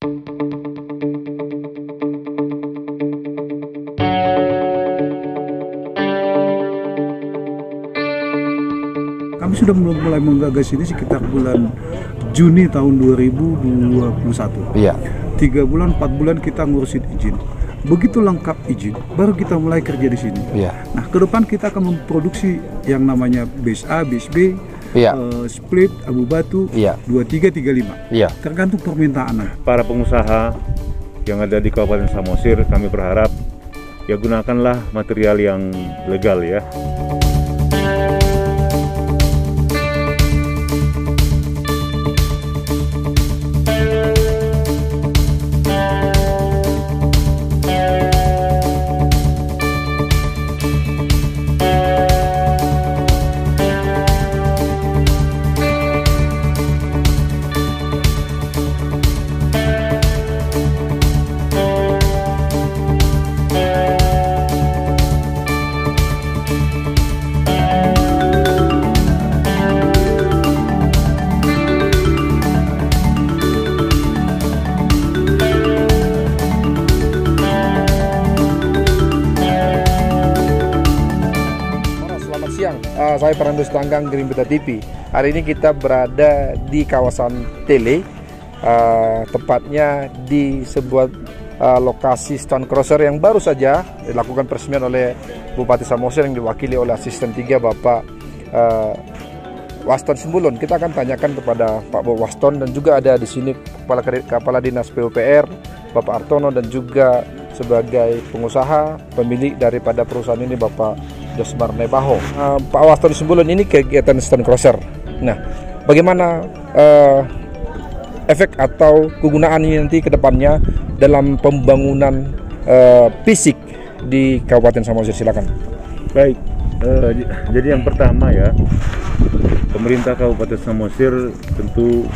Kami sudah mulai menggagas ini sekitar bulan Juni tahun 2021. Iya. 3 bulan, 4 bulan kita ngurusin izin. Begitu lengkap izin, baru kita mulai kerja di sini. Iya. Nah, ke depan kita akan memproduksi yang namanya base A, base B, Iya. split, abu batu, Iya. 23, 35. Iya. Tergantung permintaan. Para pengusaha yang ada di Kabupaten Samosir, kami berharap ya gunakanlah material yang legal ya. Saya Fernando Tanggang, Grimbeta TV. Hari ini kita berada di kawasan Tele, tepatnya di sebuah lokasi Stone Crusher yang baru saja dilakukan peresmian oleh Bupati Samosir yang diwakili oleh Asisten 3 Bapak Waston Simbulun. Kita akan tanyakan kepada Pak Waston, dan juga ada di sini Kepala Dinas PUPR Bapak Artono, dan juga sebagai pengusaha pemilik daripada perusahaan ini Bapak Josmar Nebaho. Pak Waston Simbulun, ini kegiatan Stone Crusher. Nah, bagaimana efek atau kegunaan ini nanti ke depannya dalam pembangunan fisik di Kabupaten Samosir? Silakan. Baik, jadi yang pertama ya, pemerintah Kabupaten Samosir tentu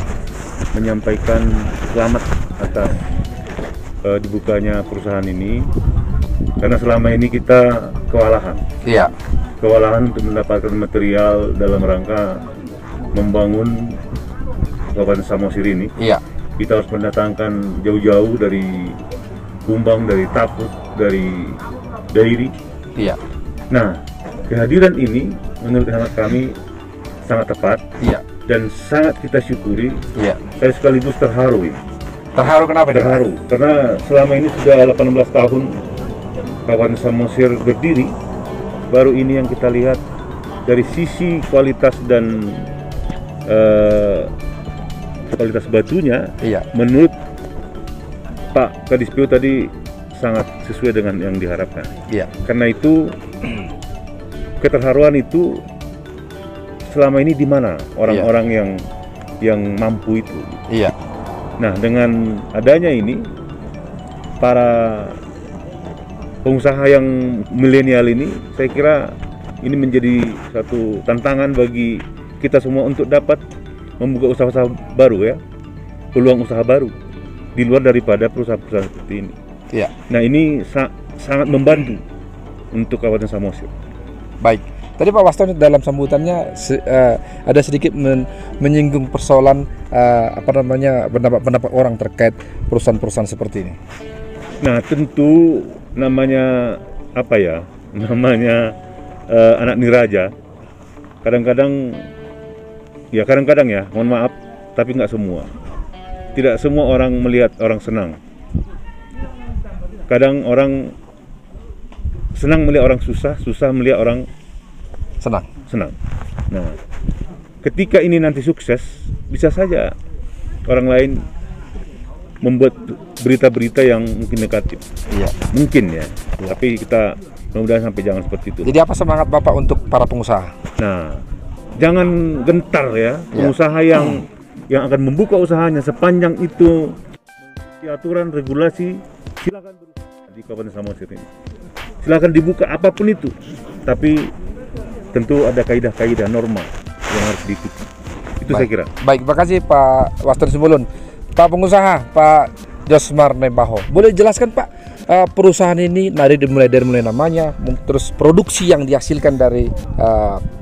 menyampaikan selamat atas dibukanya perusahaan ini, karena selama ini kita kewalahan. Iya. Kewalahan untuk mendapatkan material dalam rangka membangun Kabupaten Samosir ini. Iya. Kita harus mendatangkan jauh-jauh dari Kumbang, dari Taput, dari Dairi. Iya. Nah, kehadiran ini menurut hemat kami sangat tepat. Iya. Dan sangat kita syukuri. Iya. Saya sekaligus terharu ini. Terharu kenapa? Terharu karena selama ini sudah 18 tahun Kabupaten Samosir berdiri, baru ini yang kita lihat dari sisi kualitas dan kualitas batunya. Iya. Menurut Pak Kadis PU tadi sangat sesuai dengan yang diharapkan. Iya. Karena itu keterharuan itu selama ini di mana orang-orang yang mampu itu. Iya. Nah, dengan adanya ini, para pengusaha yang milenial ini, saya kira ini menjadi satu tantangan bagi kita semua untuk dapat membuka usaha-usaha baru ya, peluang usaha baru di luar daripada perusahaan-perusahaan seperti ini. Iya. Nah, ini sangat membantu untuk Kabupaten Samosir. Baik. Tadi Pak Waston dalam sambutannya ada sedikit menyinggung persoalan pendapat orang terkait perusahaan-perusahaan seperti ini. Nah, tentu namanya anak niraja. Kadang-kadang ya, mohon maaf, tapi nggak semua. Tidak semua orang melihat orang senang. Kadang orang senang melihat orang susah, susah melihat orang senang. Nah, ketika ini nanti sukses, bisa saja orang lain membuat berita-berita yang mungkin negatif. Iya. Mungkin ya. Tapi kita mudah-mudahan sampai jangan seperti itu. Jadi apa semangat Bapak untuk para pengusaha? Nah, jangan gentar ya. Pengusaha yang akan membuka usahanya sepanjang itu aturan regulasi, silakan berusaha di Kabupaten Samosir ini. Silakan dibuka apapun itu. Tapi tentu ada kaidah-kaidah norma yang harus diikuti. Itu saya kira. Baik, terima kasih Pak Waston Simbulun. Pak pengusaha, Pak Josmar Nebaho, boleh jelaskan Pak, perusahaan ini mulai dari namanya, terus produksi yang dihasilkan dari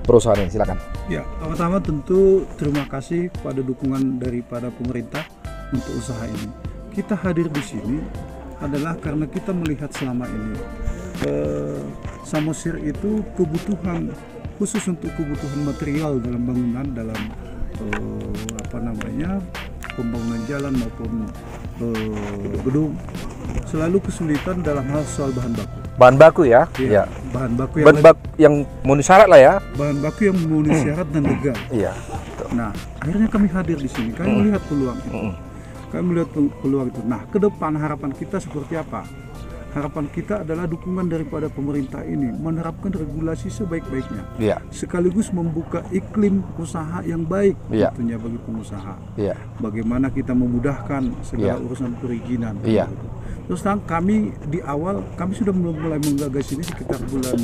perusahaan ini, silakan. Ya, pertama tentu terima kasih kepada dukungan daripada pemerintah untuk usaha ini. kita hadir di sini adalah karena kita melihat selama ini Samosir itu kebutuhan khusus untuk kebutuhan material dalam bangunan, dalam pembangunan jalan maupun gedung, selalu kesulitan dalam hal soal bahan baku. Bahan baku ya? Iya. Bahan baku yang memenuhi syarat lah ya. Bahan baku yang memenuhi syarat dan legal. Iya. Nah, akhirnya kami hadir di sini. Kami melihat peluang itu. Kami melihat peluang itu. Nah, ke depan harapan kita seperti apa? Harapan kita adalah dukungan daripada pemerintah ini menerapkan regulasi sebaik-baiknya, sekaligus membuka iklim usaha yang baik tentunya bagi pengusaha. Bagaimana kita memudahkan segala urusan perizinan. Terus kami di awal kami sudah mulai menggagas ini sekitar bulan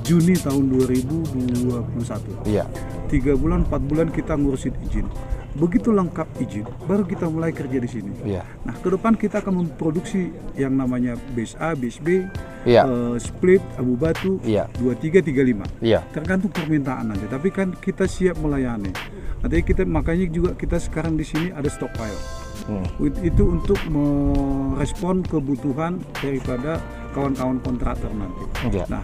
Juni tahun 2021. 3 bulan 4 bulan kita ngurusin izin. Begitu lengkap izin, baru kita mulai kerja di sini. Nah, ke depan kita akan memproduksi yang namanya base A, base B, split, abu batu, 23, 35. Tergantung permintaan nanti. Tapi kan kita siap melayani. Makanya juga kita sekarang di sini ada stockpile. Itu untuk merespon kebutuhan daripada kawan-kawan kontraktor nanti. Nah,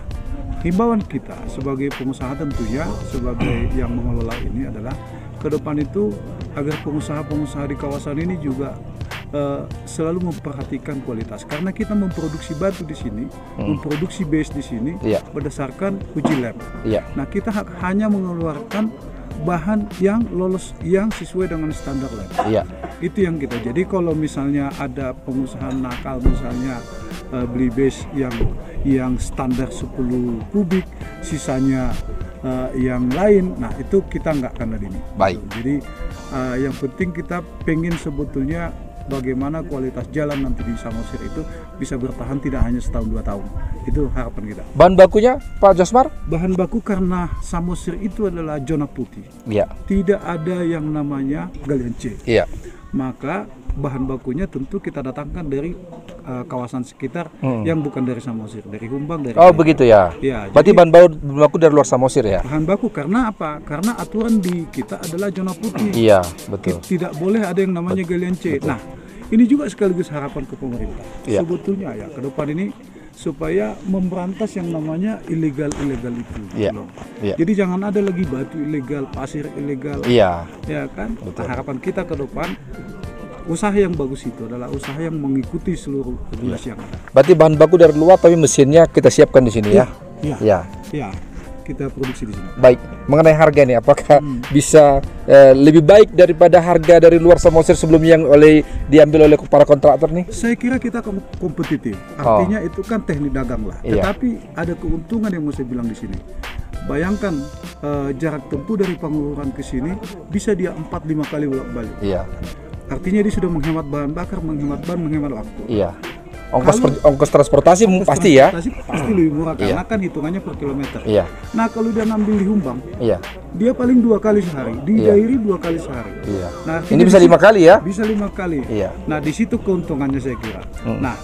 himbauan kita sebagai pengusaha tentunya, sebagai yang mengelola ini adalah ke depan itu agar pengusaha-pengusaha di kawasan ini juga selalu memperhatikan kualitas, karena kita memproduksi batu di sini, memproduksi base di sini berdasarkan uji lab. Nah, kita hanya mengeluarkan bahan yang lolos, yang sesuai dengan standar lab. Itu yang kita. Jadi kalau misalnya ada pengusaha nakal misalnya beli base yang standar 10 kubik, sisanya yang lain, nah itu kita nggak akan ada ini. Baik. Jadi yang penting kita pengen sebetulnya bagaimana kualitas jalan nanti di Samosir itu bisa bertahan tidak hanya setahun 2 tahun. Itu harapan kita. Bahan bakunya Pak Josmar? Bahan baku karena Samosir itu adalah zona putih. Tidak ada yang namanya galian C. Maka bahan bakunya tentu kita datangkan dari kawasan sekitar yang bukan dari Samosir, dari Humbang, dari begitu ya. Berarti bahan baku dari luar Samosir ya. Bahan baku karena apa? Karena aturan di kita adalah zona putih. Betul. Tidak boleh ada yang namanya galian C. Nah, ini juga sekaligus harapan ke pemerintah. Sebetulnya ya ke depan ini supaya memberantas yang namanya ilegal-ilegal itu. Jadi jangan ada lagi batu ilegal, pasir ilegal. Ya kan? Harapan kita ke depan usaha yang bagus itu adalah usaha yang mengikuti seluruh regulasi yang ada. Berarti bahan baku dari luar tapi mesinnya kita siapkan di sini ya? Kita produksi di sini. Baik, mengenai harga nih, apakah bisa lebih baik daripada harga dari luar Samosir sebelumnya yang diambil oleh para kontraktor nih? Saya kira kita kompetitif. Artinya itu kan teknik dagang lah. Tetapi ada keuntungan yang mau saya bilang di sini. Bayangkan jarak tempuh dari Pangururan ke sini bisa dia 4-5 kali bolak-balik. Artinya dia sudah menghemat bahan bakar, menghemat bahan, menghemat waktu. Ongkos transportasi pasti ya? Pasti lebih murah karena kan hitungannya per kilometer. Nah, kalau dia ngambil di Humbang, dia paling 2 kali sehari, di Dairi 2 kali sehari. Nah, ini bisa 5 kali ya? Bisa 5 kali. Nah, di situ keuntungannya saya kira. Nah,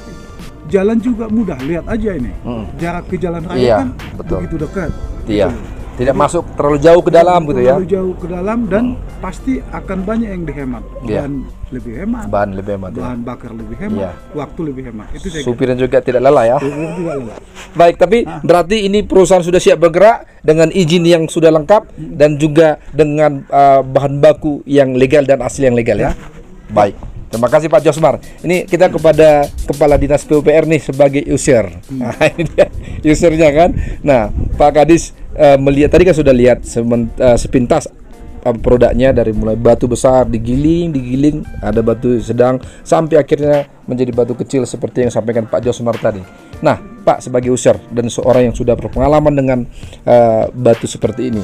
jalan juga mudah, lihat aja ini. Jarak ke jalan raya kan begitu dekat. Tidak masuk terlalu jauh ke dalam gitu ya? Terlalu jauh ke dalam dan pasti akan banyak yang dihemat. Bahan lebih hemat. Bahan bakar lebih hemat. Waktu lebih hemat. Itu saya supirnya juga tidak lelah ya? Tidak lelah. Baik, tapi berarti ini perusahaan sudah siap bergerak dengan izin yang sudah lengkap dan juga dengan bahan baku yang legal dan asli yang legal ya? Baik. Terima kasih Pak Josmar. Ini kita kepada Kepala Dinas PUPR nih sebagai user. Nah, ini dia usernya kan. Nah, Pak Kadis melihat tadi kan sudah lihat sepintas produknya dari mulai batu besar digiling, ada batu sedang sampai akhirnya menjadi batu kecil seperti yang disampaikan Pak Josmar tadi. Nah, Pak sebagai user dan seorang yang sudah berpengalaman dengan batu seperti ini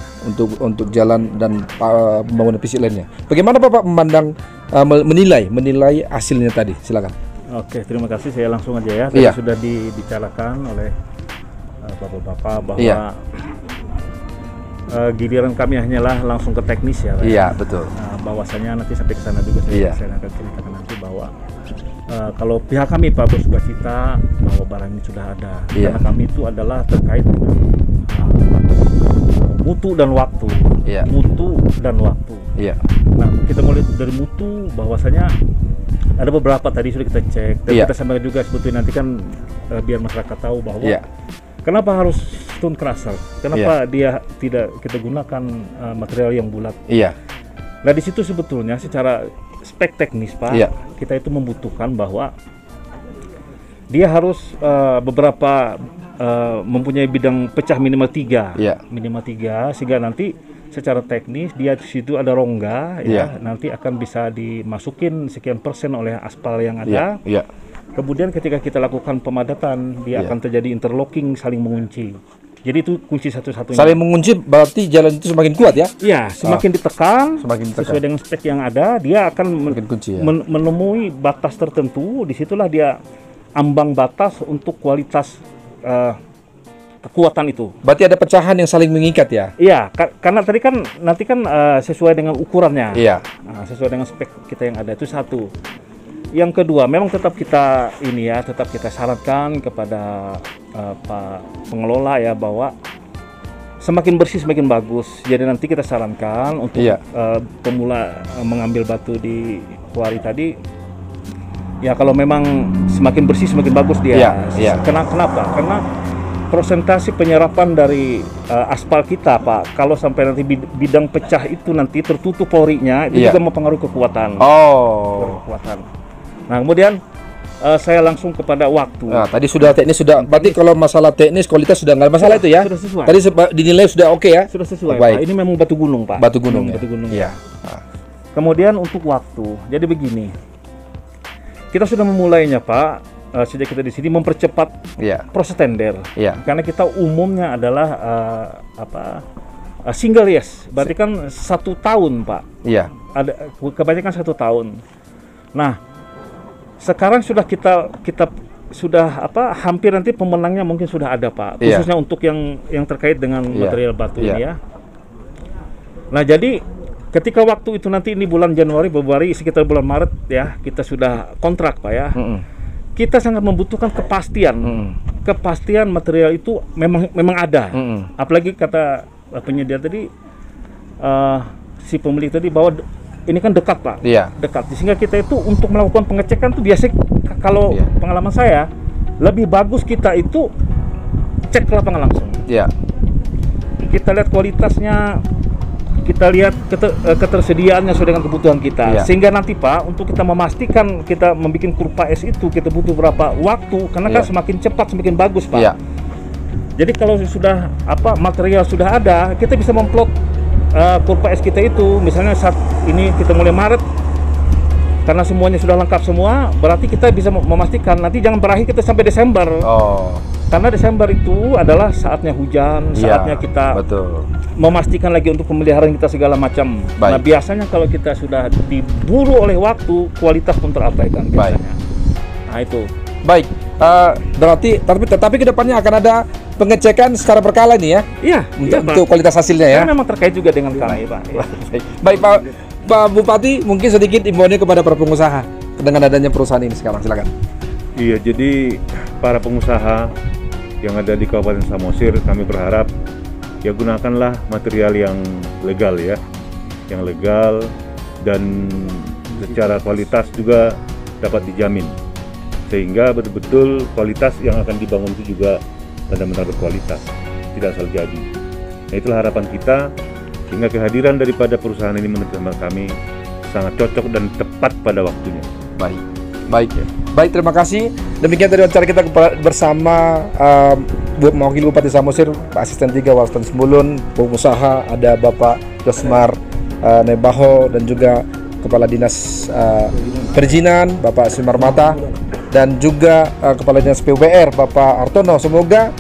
untuk jalan dan pembangunan fisik lainnya, bagaimana Bapak memandang menilai hasilnya tadi? Silakan. Oke, terima kasih. Saya langsung aja ya. Tadi sudah dibicarakan oleh bapak-bapak bahwa giliran kami hanyalah langsung ke teknis ya. Betul. Bahwasanya nanti sampai ke sana juga saya akan ceritakan nanti bahwa kalau pihak kami Pak bersukacita bahwa barang ini sudah ada. Karena kami itu adalah terkait dengan mutu dan waktu. Mutu dan waktu. Nah, kita mulai dari mutu bahwasanya ada beberapa tadi sudah kita cek dan Iya. kita sampaikan juga sebetulnya nanti kan biar masyarakat tahu bahwa Iya. kenapa harus stone crusher, kenapa dia tidak kita gunakan material yang bulat. Iya. Nah di situ sebetulnya secara spek teknis Pak, Iya. kita itu membutuhkan bahwa dia harus beberapa mempunyai bidang pecah minimal 3, Iya. minimal 3 sehingga nanti secara teknis dia di situ ada rongga Iya. ya, nanti akan bisa dimasukin sekian persen oleh aspal yang Iya. ada. Iya. Kemudian ketika kita lakukan pemadatan dia Iya. akan terjadi interlocking, saling mengunci. Jadi itu kunci satu-satunya. Saling mengunci berarti jalan itu semakin kuat ya? Iya, semakin ditekan, Semakin ditekan. sesuai dengan spek yang ada, dia akan Semakin kunci ya. menemui batas tertentu. Disitulah dia ambang batas untuk kualitas kekuatan itu. Berarti ada pecahan yang saling mengikat ya? Iya, karena tadi kan nanti kan sesuai dengan ukurannya. Iya. Nah, sesuai dengan spek kita yang ada itu satu. Yang kedua, memang tetap kita tetap kita syaratkan kepada Pak pengelola ya bahwa semakin bersih semakin bagus. Jadi nanti kita sarankan untuk Iya. pemula mengambil batu di kuari tadi. Ya kalau memang semakin bersih semakin bagus dia. Iya, iya. Kenapa? Karena prosentasi penyerapan dari aspal kita Pak, kalau sampai nanti bidang pecah itu nanti tertutup porinya, itu Iya. juga mempengaruhi kekuatan. Oh. Kekuatan. Nah kemudian saya langsung kepada waktu. Nah, tadi sudah teknis sudah. Berarti kalau masalah teknis kualitas sudah nggak ada masalah itu ya? Sudah sesuai. Tadi dinilai sudah oke ya? Sudah sesuai Oh, baik. Pak. Ini memang batu gunung Pak. Batu gunung ya? Batu gunung. Iya. Kemudian untuk waktu, jadi begini, kita sudah memulainya Pak, sejak kita di sini mempercepat Iya. proses tender. Iya. Karena kita umumnya adalah single yes, berarti kan 1 tahun Pak. Iya. Ada kebanyakan 1 tahun. Nah, sekarang sudah kita sudah hampir nanti pemenangnya mungkin sudah ada Pak, Iya. khususnya untuk yang terkait dengan Iya. material batu Iya. ini ya. Nah jadi ketika waktu itu nanti ini bulan Januari, Februari, sekitar bulan Maret ya kita sudah kontrak Pak ya. Mm-mm. Kita sangat membutuhkan kepastian, kepastian material itu memang ada. Apalagi kata penyedia tadi, si pemilik tadi bahwa ini kan dekat Pak, Iya. dekat. Sehingga kita itu untuk melakukan pengecekan tuh biasa kalau Iya. pengalaman saya lebih bagus kita itu cek ke lapangan langsung. Iya. Kita lihat kualitasnya, kita lihat ketersediaannya sesuai dengan kebutuhan kita. Iya. Sehingga nanti Pak, untuk kita memastikan kita membuat kurva S itu kita butuh berapa waktu, karena kan Iya. semakin cepat semakin bagus Pak. Iya. Jadi kalau sudah material sudah ada, kita bisa memplot kurva S kita itu. Misalnya saat ini kita mulai Maret, karena semuanya sudah lengkap semua, berarti kita bisa memastikan nanti jangan berakhir kita sampai Desember. Oh. Karena Desember itu adalah saatnya hujan, saatnya Iya, kita betul. memastikan lagi untuk pemeliharaan kita segala macam. Baik. Nah biasanya kalau kita sudah diburu oleh waktu, kualitas pun terabaikan Baik. biasanya. Nah itu. Baik. Berarti tetapi kedepannya akan ada pengecekan secara berkala nih ya? Iya, Untuk kualitas hasilnya ya? Karena memang terkait juga dengan KAI Pak. Ya. Baik Pak Bupati, mungkin sedikit imbauannya kepada para pengusaha dengan adanya perusahaan ini sekarang, silakan. Iya, jadi para pengusaha yang ada di Kabupaten Samosir, kami berharap ya gunakanlah material yang legal ya, yang legal dan secara kualitas juga dapat dijamin, sehingga betul-betul kualitas yang akan dibangun itu juga benar-benar berkualitas, tidak asal jadi. Nah itulah harapan kita, sehingga kehadiran daripada perusahaan ini menurut kami sangat cocok dan tepat pada waktunya. Baik, baik, terima kasih. Demikian tadi wawancara kita bersama Wakil Bupati Samosir, Pak Asisten 3 Waston Sembulun, pengusaha ada Bapak Josmar Nebaho dan juga Kepala Dinas Perizinan Bapak Simar Mata dan juga Kepala Dinas PUPR Bapak Artono. Semoga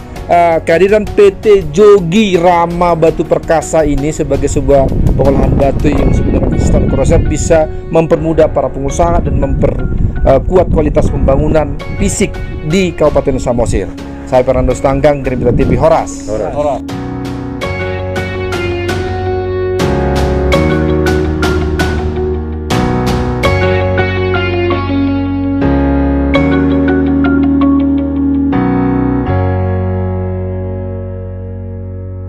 kehadiran PT Jogi Rama Batu Perkasa ini sebagai sebuah pengolahan batu yang disebut dengan stone crusher bisa mempermudah para pengusaha dan memperkuat kualitas pembangunan fisik di Kabupaten Samosir. Saya Fernando Stanggang, Gerindra TV Horas.